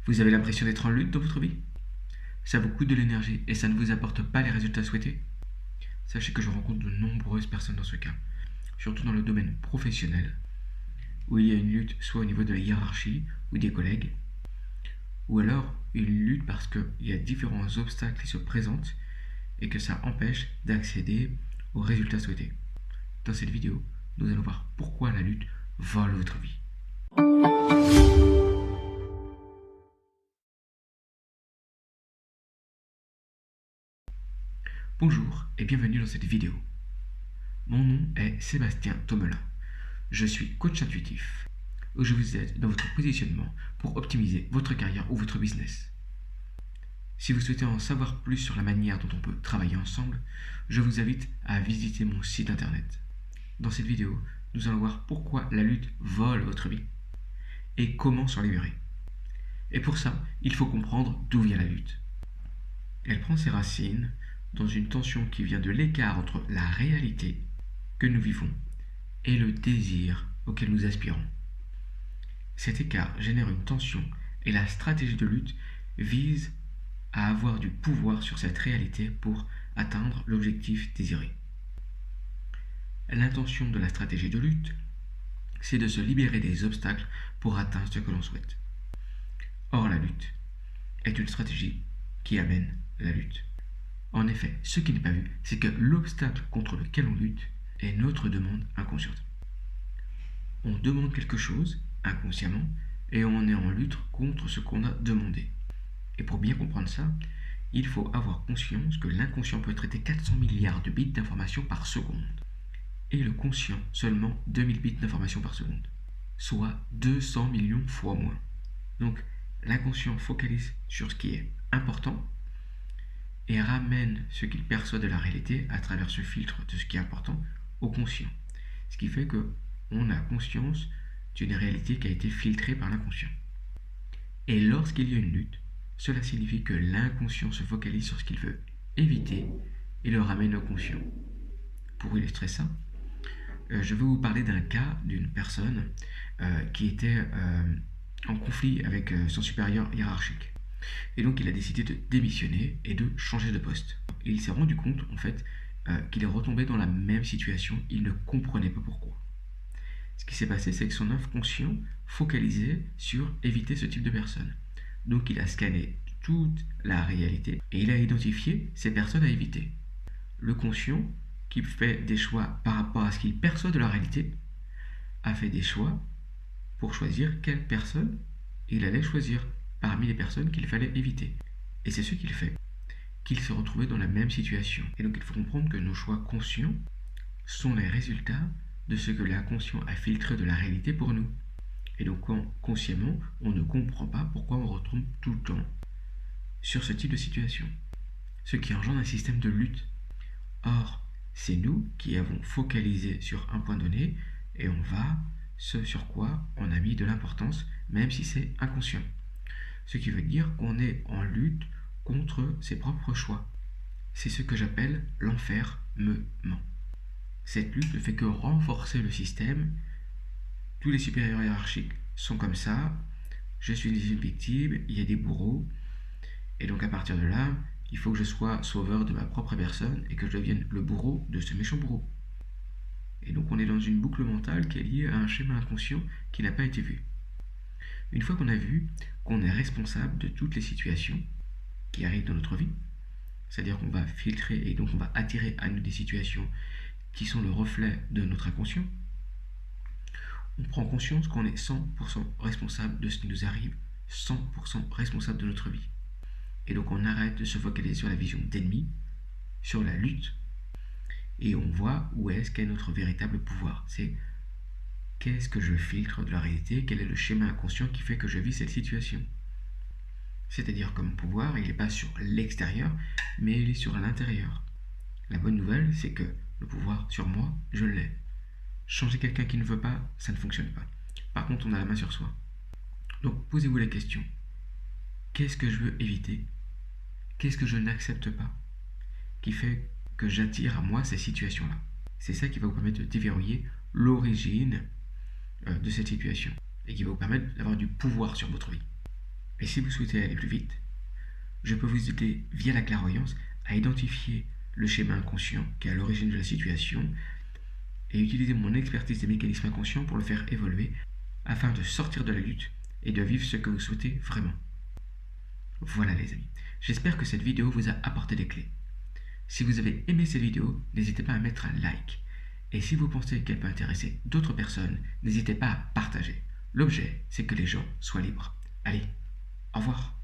Vous avez l'impression d'être en lutte dans votre vie? Ça vous coûte de l'énergie et ça ne vous apporte pas les résultats souhaités? Sachez que je rencontre de nombreuses personnes dans ce cas, surtout dans le domaine professionnel, où il y a une lutte soit au niveau de la hiérarchie ou des collègues, ou alors une lutte parce qu'il y a différents obstacles qui se présentent et que ça empêche d'accéder aux résultats souhaités. Dans cette vidéo, nous allons voir pourquoi la lutte vole votre vie. Bonjour et bienvenue dans cette vidéo. Mon nom est Sébastien Tomelin. Je suis coach intuitif, où je vous aide dans votre positionnement pour optimiser votre carrière ou votre business. Si vous souhaitez en savoir plus sur la manière dont on peut travailler ensemble, je vous invite à visiter mon site internet. Dans cette vidéo, nous allons voir pourquoi la lutte vole votre vie et comment s'en libérer. Et pour ça, il faut comprendre d'où vient la lutte. Elle prend ses racines dans une tension qui vient de l'écart entre la réalité que nous vivons et le désir auquel nous aspirons. Cet écart génère une tension et la stratégie de lutte vise à avoir du pouvoir sur cette réalité pour atteindre l'objectif désiré. L'intention de la stratégie de lutte, c'est de se libérer des obstacles pour atteindre ce que l'on souhaite. Or, la lutte est une stratégie qui amène la lutte. En effet, ce qui n'est pas vu, c'est que l'obstacle contre lequel on lutte est notre demande inconsciente. On demande quelque chose inconsciemment et on est en lutte contre ce qu'on a demandé. Et pour bien comprendre ça, il faut avoir conscience que l'inconscient peut traiter 400 milliards de bits d'informations par seconde et le conscient seulement 2000 bits d'informations par seconde, soit 200 millions fois moins. Donc l'inconscient focalise sur ce qui est important et ramène ce qu'il perçoit de la réalité à travers ce filtre de ce qui est important au conscient. Ce qui fait qu'on a conscience d'une réalité qui a été filtrée par l'inconscient. Et lorsqu'il y a une lutte, cela signifie que l'inconscient se focalise sur ce qu'il veut éviter et le ramène au conscient. Pour illustrer ça, je vais vous parler d'un cas d'une personne qui était en conflit avec son supérieur hiérarchique. Et donc il a décidé de démissionner et de changer de poste. Il s'est rendu compte en fait qu'il est retombé dans la même situation, il ne comprenait pas pourquoi. Ce qui s'est passé, c'est que son inconscient focalisait sur éviter ce type de personne. Donc il a scanné toute la réalité et il a identifié ces personnes à éviter. Le conscient, qui fait des choix par rapport à ce qu'il perçoit de la réalité, a fait des choix pour choisir quelle personne il allait choisir parmi les personnes qu'il fallait éviter. Et c'est ce qu'il fait, qu'il s'est retrouvé dans la même situation. Et donc il faut comprendre que nos choix conscients sont les résultats de ce que l'inconscient a filtré de la réalité pour nous. Et donc consciemment, on ne comprend pas pourquoi on retombe tout le temps sur ce type de situation. Ce qui engendre un système de lutte. Or, c'est nous qui avons focalisé sur un point donné et on va ce sur quoi on a mis de l'importance, même si c'est inconscient. Ce qui veut dire qu'on est en lutte contre ses propres choix. C'est ce que j'appelle l'enfermement. Cette lutte ne fait que renforcer le système. Tous les supérieurs hiérarchiques sont comme ça. Je suis une victime, il y a des bourreaux. Et donc à partir de là, il faut que je sois sauveur de ma propre personne et que je devienne le bourreau de ce méchant bourreau. Et donc on est dans une boucle mentale qui est liée à un schéma inconscient qui n'a pas été vu. Une fois qu'on a vu qu'on est responsable de toutes les situations qui arrivent dans notre vie, c'est-à-dire qu'on va filtrer et donc on va attirer à nous des situations qui sont le reflet de notre inconscient, on prend conscience qu'on est 100% responsable de ce qui nous arrive, 100% responsable de notre vie. Et donc on arrête de se focaliser sur la vision d'ennemi, sur la lutte, et on voit où est-ce qu'est notre véritable pouvoir. C'est qu'est-ce que je filtre de la réalité, quel est le schéma inconscient qui fait que je vis cette situation. C'est-à-dire que mon pouvoir, il n'est pas sur l'extérieur, mais il est sur l'intérieur. La bonne nouvelle, c'est que le pouvoir sur moi, je l'ai. Changer quelqu'un qui ne veut pas, ça ne fonctionne pas. Par contre, on a la main sur soi. Donc posez-vous la question. Qu'est-ce que je veux éviter? Qu'est-ce que je n'accepte pas qui fait que j'attire à moi ces situations-là? C'est ça qui va vous permettre de déverrouiller l'origine de cette situation et qui va vous permettre d'avoir du pouvoir sur votre vie. Et si vous souhaitez aller plus vite, je peux vous aider via la clairvoyance à identifier le schéma inconscient qui est à l'origine de la situation et utiliser mon expertise des mécanismes inconscients pour le faire évoluer afin de sortir de la lutte et de vivre ce que vous souhaitez vraiment. Voilà les amis, j'espère que cette vidéo vous a apporté des clés. Si vous avez aimé cette vidéo, n'hésitez pas à mettre un like. Et si vous pensez qu'elle peut intéresser d'autres personnes, n'hésitez pas à partager. L'objet, c'est que les gens soient libres. Allez, au revoir.